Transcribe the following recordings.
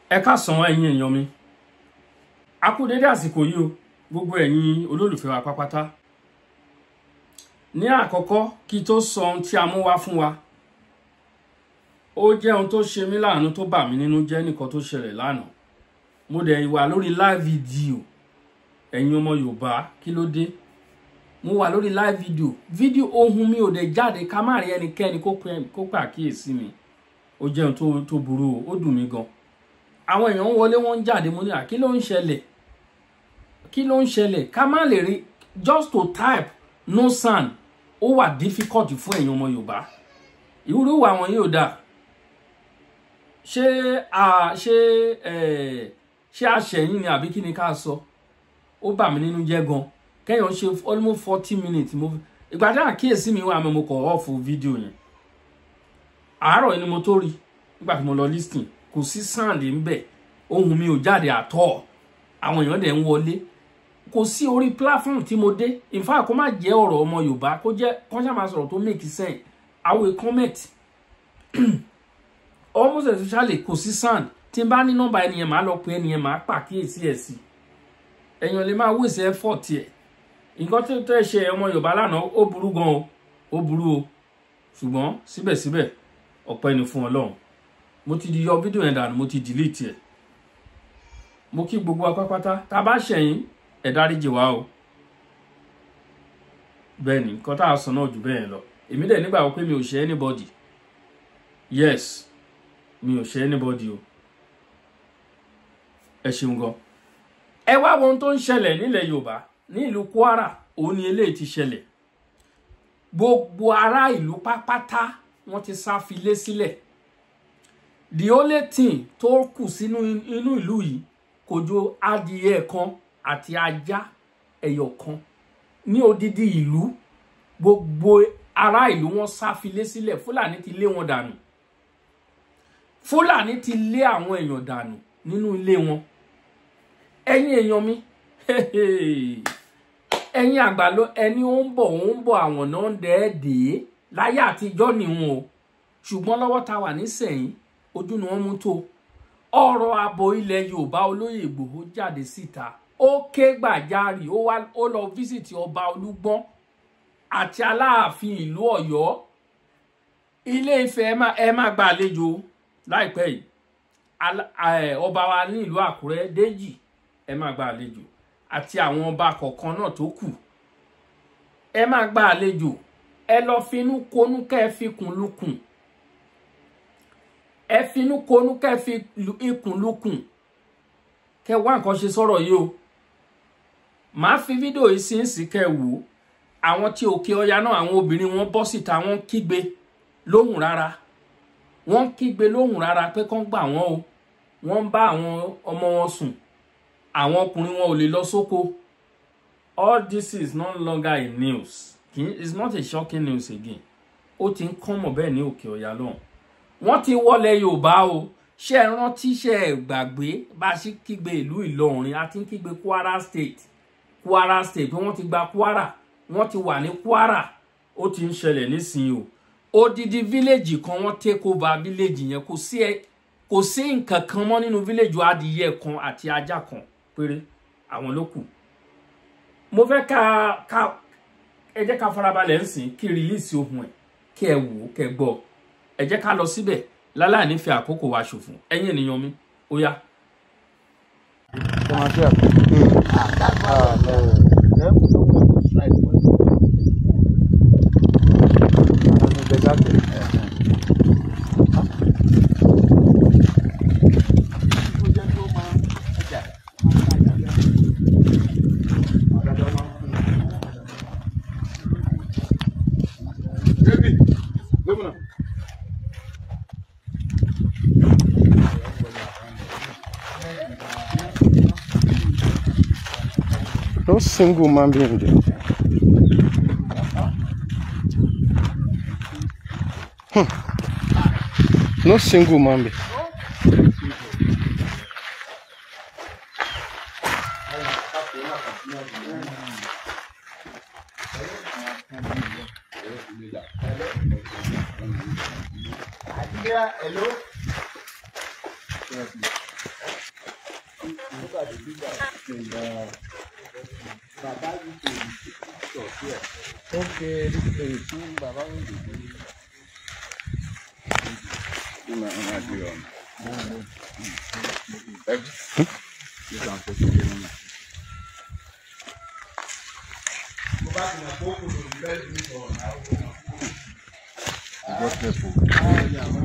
Ẹ káàsán ẹ̀yin èèyàn mi. A kú dédé àsìkò yìí o, gbogbo ẹ̀yin olólùfẹ́ wa pápátá. Ní àkọ́kọ́ kí tó sọ ohun tí a mú wá fún wa. Ó jẹ́ ohun tó ṣe mí láàánú tó bà mí nínú jẹ́ nìkan tó ṣẹlẹ̀ lánàá. Mo dẹ̀ wà lórí live video. Ẹ̀yin ọmọ Yorùbá kí ló dé? Mo wà lórí live video. Video ohun mi ò dẹ̀ jáde ká má rí ẹnikẹ́ni kó pàkíyèsí mi. Ó jẹ́ ohun tó burú o, ó dùn mí gan. Àwọn èèyàn wọlé wọ́n jáde mo ní kí ló ń ṣẹlẹ̀? Kí ló ń ṣẹlẹ̀? Ká má lè rí just to type no sound ó wà difficult fún ẹ̀yin ọmọ Yorùbá. Irú wa wọn yóò dá. Ṣé àṣẹyìn ni àbí kí ni ká sọ? Ó bà mí nínú jẹ́ gan. Kẹ́yàn ṣe almost 40 minutes mo ìgbà tí àkíyèsí mi wà mo kọ off video yẹn. Àárọ̀ ni mo tó rí nígbà tí mo lọ listing. Kò sí sound ńbẹ̀, ohùn mi ò jáde at all. Àwọn èèyàn dẹ̀ ń wọlé. Kò sí orí platform tí mo dé. In fact kó má jẹ́ ọ̀rọ̀ ọmọ Yorùbá, kó jẹ́ kó ṣá máa sọ̀rọ̀ tó make sense. I will comment. Almost especially kò sí sound. Tí n bá ní nọ́mbà ẹniyẹn máa lọ pé ẹniyẹn máa pàkíyèsí ẹ̀ sí. Èèyàn lè máa waste effort ẹ̀. Nǹkan tó tẹ́ ṣe ọmọ Yorùbá lánàá ó burú gan o. Ó burú o. Ṣùgbọ́n síbẹ̀síbẹ̀ ọpẹ́ ni fún Ọlọ́run. Mo ti di yọ fídíò yẹn dànù, mo ti delete ẹ̀. Mo kí gbogbo wa pápátá, tá bá ṣẹ̀yìn ẹ dáríjì wá o. Bẹ́ẹ̀ ni nǹkan tá a sọ náà jù bẹ́ẹ̀ lọ. Èmi dẹ̀ nígbà pé mi ò ṣe anybody. Yes, mi ò ṣe anybody o. Ẹ ṣeun gan. Ẹ wá wo ohun tó ń ṣẹlẹ̀ nílẹ̀ Yorùbá, ní ìlú Kwara, òun ni eléyìí ti ṣẹlẹ̀. Gbogbo ará ìlú pápátá wọ́n ti sá filé sílẹ̀. The only thing tó kù sínú inú ìlú yìí kò jọ adìẹ kan àti ajá ẹyọ kan ní odidi ìlú. Gbogbo ará ìlú wọn sá filé sílẹ̀. Fúlàní ti lé wọn dànù. Fúlàní ti lé àwọn èèyàn dànù nínú ilé wọn. Ẹ̀yin èèyàn mi, ẹ̀yin àgbà ló ẹni ó ń bọ̀ àwọn náà ń dẹ́ẹ̀dẹ́ láyé àtijọ́ nìwọ̀n o. Ṣùgbọ́n lọ́wọ́ tá wà nísẹ̀yìn ojú ni wọ́n mú tó. Ọ̀rọ̀ ààbò ilẹ̀ Yorùbá olóyè Ìgbòho jáde síta. Ó ké gbàjarì, ó lọ fíṣítì ọba Olúgbọ́n àti Aláàfin ìlú Ọ̀yọ́. Ilé Ifẹ̀ ẹ má gba àlejò láìpẹ́ yìí. Ọba wa ní ìlú Àkúrẹ́ Déjì ẹ má gba àlejò àti àwọn ọba kọ̀ọ̀kan náà tó kù. Ẹ má gba àlejò. Ẹ lọ finú konú kẹ́ fi kùn lukùn. Ẹ finú konú kẹ́ fi ikùn lukùn. Kẹ́ wá nǹkan ṣe sọ̀rọ̀ yìí o. Màá fi fídíò yìí sí kẹ́ wò. Àwọn tí Òkè Ọya náà àwọn obìnrin wọn bọ́ síta wọ́n kígbe lóhùn rárá. Wọ́n kígbe lóhùn rárá pé kán gbà wọ́n o. Wọ́n bá àwọn ọmọ wọn sùn. Àwọn ọkùnrin wọn ò lè lọ sóko. All this is no longer a news. It's not a shocking news again. Ó ti ń kọ́mọ̀ bẹ́ẹ̀ ní Òkè Ọya lọ́hùn. Wọ́n ti wọlé Yorùbá o. Ṣé ẹ rántí ṣé ẹ gbàgbé bá ṣe kígbe ìlú Ìlọrin àti kígbe Kwara State. Kwara State wọ́n ti gba Kwara. Wọ́n ti wà ní Kwara. Ó ti ń ṣẹlẹ̀ nísìnyí o. Odidi village kan wọ́n take over village yẹn. Kò sí nǹkan kan mọ́ nínú village adìyẹ kan àti ajá kan péré. Àwọn ló kù. Mo fẹ́ ẹ jẹ́ ká farabalẹ̀ nsìn kí release ohun ẹ̀ kí ẹ wò kẹ́ gbọ́. Ẹ jẹ́ ká lọ síbẹ̀ láláì ní fi àkókò wa ṣòfò. Ẹ̀yin ènìyàn mi, ó yá. No single man being there. No single man being. Yeah, hello. Okay, this is Baba.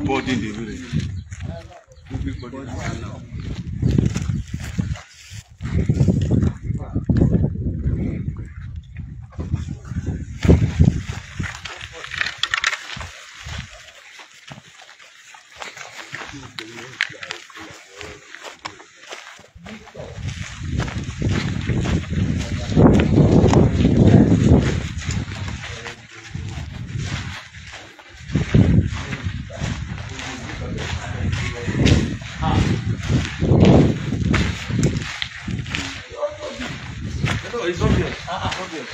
Body in the village. No, it's obvious. Obvious.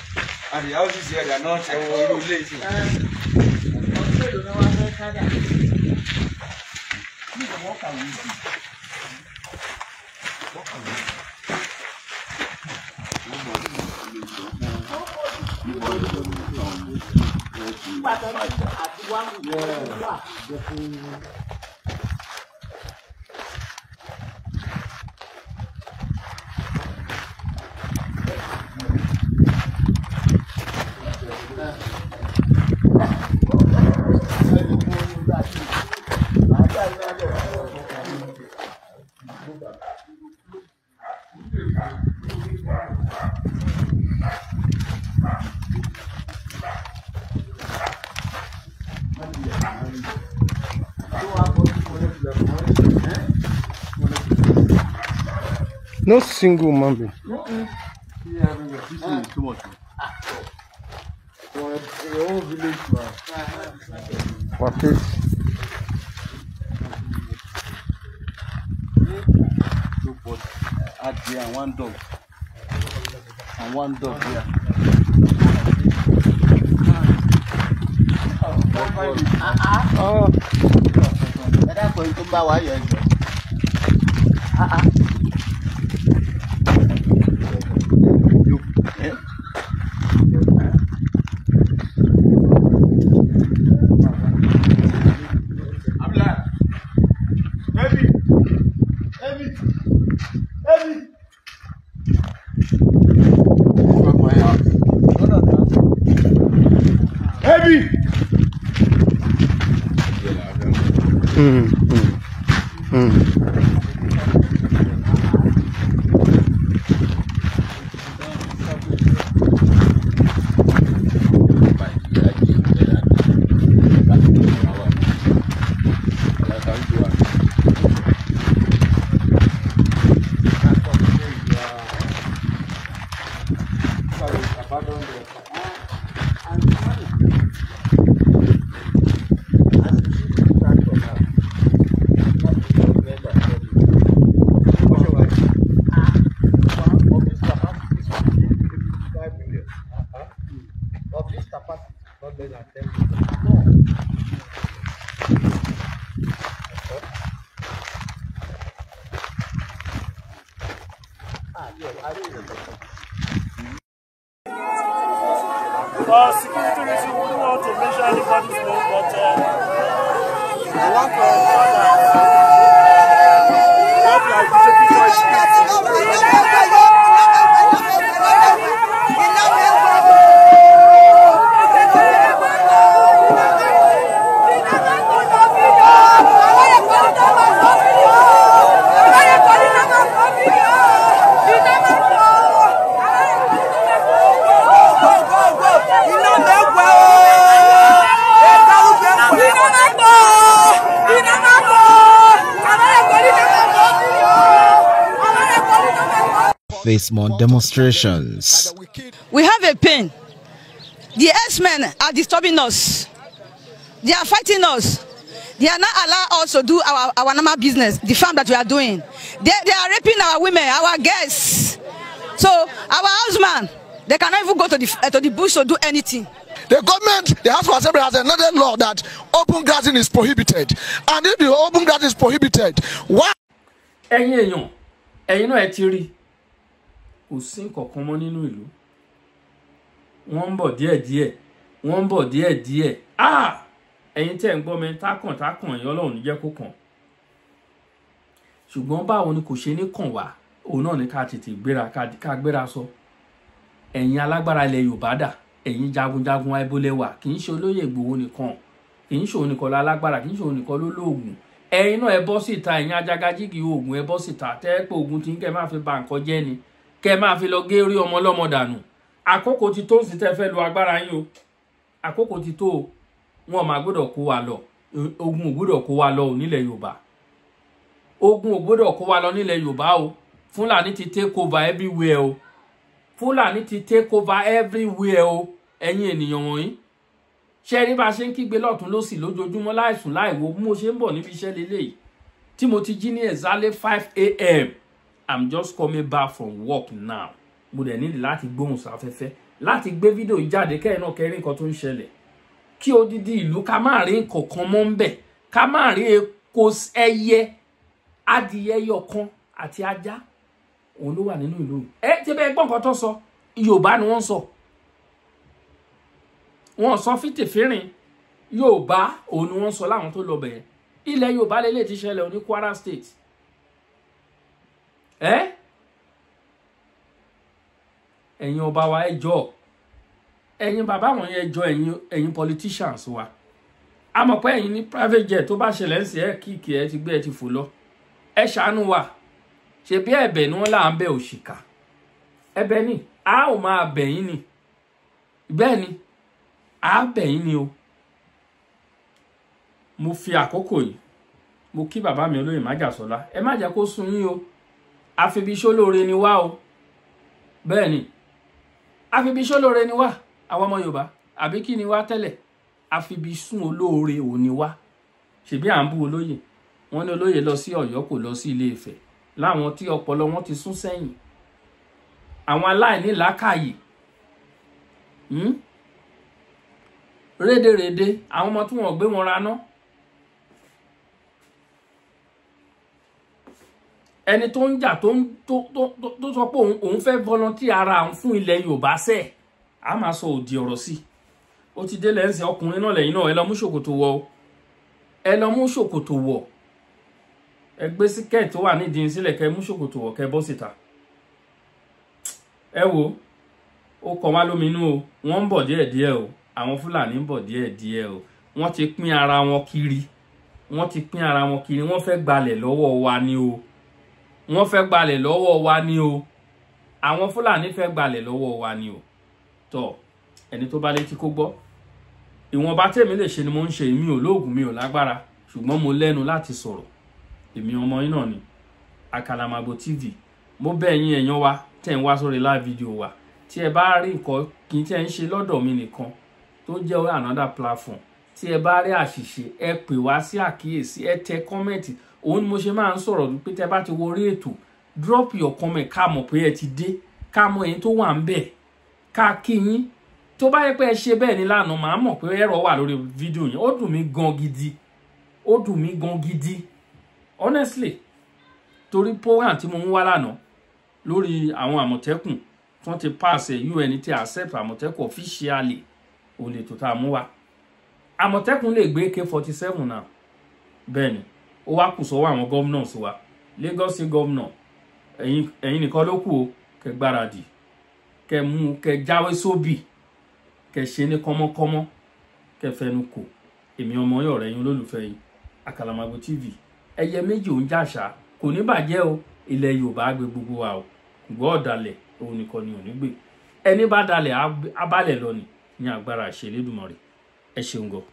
And the houses here, they are not lazy. No single man being. Yeah, this is too much. For a whole village, What is? Two pots. Add here and one dog. And one dog here. Oh, that's going to buy wire. Heavy! For security reasons, we don't want to mention anybody's name, but I want to face more demonstrations. We have a pain. The S-men are disturbing us. They are fighting us. They are not allowing us to do our normal business, the farm that we are doing. They are raping our women, our guests. So our housemen, they cannot even go to the bush to do anything. The government, the House of Assembly has another law that open grazing is prohibited. And if the open grazing is prohibited, why? ẹ̀yin náà ẹ ti rí kò sí nǹkankan mọ́ nínú ìlú wọ́n ń bọ̀ díẹ̀díẹ̀ wọ́n ń bọ̀ díẹ̀díẹ̀ ẹ̀yin tẹ́ ń gbọ́ mi tákàn ẹ̀yin Ọlọ́run ní jẹ́ kó kàn ṣùgbọ́n báwo ni kò ṣe ní kàn wá òun náà ní ká tètè gbéra ká gbéra sọ ẹ̀yin alágbára ilẹ̀ Yorùbá dà ẹ̀yin jagunjagun aibolẹ́wà kì í ṣe olóyè Ìgbòho nìkan kì í ṣe òun nìkan lálágbára kì í ṣe òun nìkan ló lóògùn ẹ̀yin náà ẹ bọ́ síta ẹ̀yin ajagajigi oògùn ẹ bọ́ síta tẹ́ pé oògùn tí ń kẹ́ máa fi ba nǹkan jẹ́ ni kẹ́ máa fi lọ gé orí ọmọ ọlọ́mọ dànù àkókò ti tó ń sì tẹ́ fẹ́ lo agbára yín o àkókò ti tó wọn máa gbọ́dọ̀ kó wa lọ ogun ò gbọ́dọ̀ kó wa lọ nílẹ̀ Yorùbá ogun ò gbọ́dọ̀ kó wa lọ nílẹ̀ Yorùbá o Fúlàní ti take over everywhere o Fúlàní ti take over everywhere o ẹ̀yin ènìyàn wọ̀nyí ṣe rí bá ṣe ń kígbe lọ́tún lósì lójoojúmọ́ láìsùn láìwo bí mo ṣe ń bọ̀ níbi iṣẹ́ lélẹ́yìí tí mo ti jí ní exactly 5 a.m. I'm just coming back from work now mo dẹ̀ nílò láti gbóhùn sáfẹ́fẹ́ láti gbé fídíò jáde kẹ́yìn náà kẹ́rí nǹkan tó ń ṣẹlẹ̀ kí odidi ìlú ká má rí nǹkan kan mọ́ ń bẹ̀ ká má rí epo ẹyẹ adìyẹ yọkan àti ajá òun ló wà nínú ìlú tí bẹ́ẹ̀ gbọ́n nǹkan tó sọ Yorùbá ni wọ́n sọ wọ́n sọ fìtìfìrìn Yorùbá òun ni wọ́n sọ láwọn tó lọ bẹ̀yẹn ilẹ̀ Yorùbá lélẹ̀ ti ṣẹlẹ̀ ní Kwara State ẹ̀yin ọba wa ẹ jọ̀ọ́ ẹ̀yin bàbá wọn yẹn jọ̀ọ́ ẹ̀yin politicians wa a mọ̀ pé ẹ̀yin ní private jet tó bá ṣẹlẹ̀ ń sí ẹ kíkì ẹ ti gbé ẹ ti fò lọ ẹ ṣàánú wa ṣe bí ẹ̀bẹ̀ ni wọ́n là ń bẹ̀ òṣìkà ẹ̀bẹ̀ ni a ò máa bẹ̀ yín ni bẹ́ẹ̀ ni a bẹ̀ yín ni o mo fi àkókò yìí mo kí bàbá mi olóyè Májàsọ́lá ẹ má jẹ́ kó sún yín o àfibiṣólóore ni wá o bẹ́ẹ̀ ni àfibiṣólóore ni wá àwọn ọmọ Yorùbá àbí kí ni wá tẹ́lẹ̀ àfibisún olóore ò ní wá ṣebí à ń bú olóyè wọ́n ní olóyè lọ sí Ọ̀yọ́ kò lọ sí Ilé Ifẹ̀ láwọn tí ọpọlọ wọn ti sún sẹ́yìn àwọn aláìní làákàyè rédèrèdè àwọn ọmọ tí wọ́n gbé wọn raná ẹni tó ń jà tó sọ pé òun fẹ́ volunteer ara òun fún ilẹ̀ Yorùbá sẹ́ẹ̀ a máa sọ òdì ọ̀rọ̀ sí ó ti délẹ̀ ń sẹ́ ọkùnrin náà lẹ́yìn náà ẹ lọ mú ṣòkòtò wọ̀ ẹ lọ mú ṣòkòtò wọ̀ ẹ gbé síkẹ́ẹ̀tì tó wà nídìí sílẹ̀ kẹ́ mú ṣòkòtò wọ̀ kẹ́ bọ́ síta ẹ wo ó kọ wá lóminú o wọ́n ń bọ̀ díẹ̀díẹ̀ o àwọn Fúlàní ń bọ̀ díẹ̀díẹ̀ o wọ́n ti pín ara wọn kiri wọ́n fẹ́ gbalẹ̀ lọ́wọ́ wa ni o wọ́n fẹ́ gbalẹ̀ lọ́wọ́ wa ni o àwọn Fúlàní fẹ́ gbalẹ̀ lọ́wọ́ wa ni o tọ́ ẹni tó bá létí kó gbọ́ ìwọ̀nba tèmi lè ṣe ni mo ń ṣe èmi ò lóògùn mi ò lágbára ṣùgbọ́n mo lẹ́nu láti sọ̀rọ̀ èmi ọmọ yín náà ni Àkàlàmàgbò TV mo bẹ̀ yín èèyàn wa tẹ́ ń wá sórí live video wa tí ẹ bá rí nǹkan kì í tẹ́ ń ṣe lọ́dọ̀ mi nìkan tó jẹ́ another platform tí ẹ bá rí àṣìṣe ẹ pè wá sí àkíyèsí ẹ tẹ kọ́mẹ̀ntì òun ni mo ṣe máa ń sọ̀rọ̀ pé tẹ́ bá ti wo orí ètò drop your comment ká mọ̀ pé ẹ ti dé ká mọ̀ ẹ̀yin tó wà ń bẹ̀ ká kí yín tó bá yẹ pé ẹ ṣe bẹ́ẹ̀ ni lánàá màá mọ̀ pé ẹ̀rọ wà lórí fídíò yẹn ó dùn mí gan gidi honestly torí program tí mo ń wá lánàá lórí àwọn Àmọ̀tẹ́kùn tí wọ́n ti pass UN ti accept Àmọ̀tẹ́kùn officially ò lè tó tá a mú wa Àmọ̀tẹ́kùn lè gbé AK-47 náà bẹ́ẹ̀ ni ó wá kù sọ́wọ́ àwọn governors wa Lagos State governor ẹ̀yin nìkan ló kù o kẹ́ gbáradì kẹ́ mú kẹ́ jáwé sóbì kẹ́ ṣe ní kọ́mọ́kọ́mọ́ kẹ́ fẹnu kò èmi ọmọ yọ̀ rẹ̀ yín olólùfẹ́ yín Àkàlàmàgbò TV ẹyẹ méjì ò ń jàṣà kò ní bàjẹ́ o ilẹ̀ Yorùbá gbé gbogbo wa o gbọ́ ọ̀dàlẹ̀ òun nìkan ni ò ní gbé ẹni bá dalẹ̀ abálẹ̀ lọ ní agbára àṣẹ Elédùmarè ẹ ṣeun gan.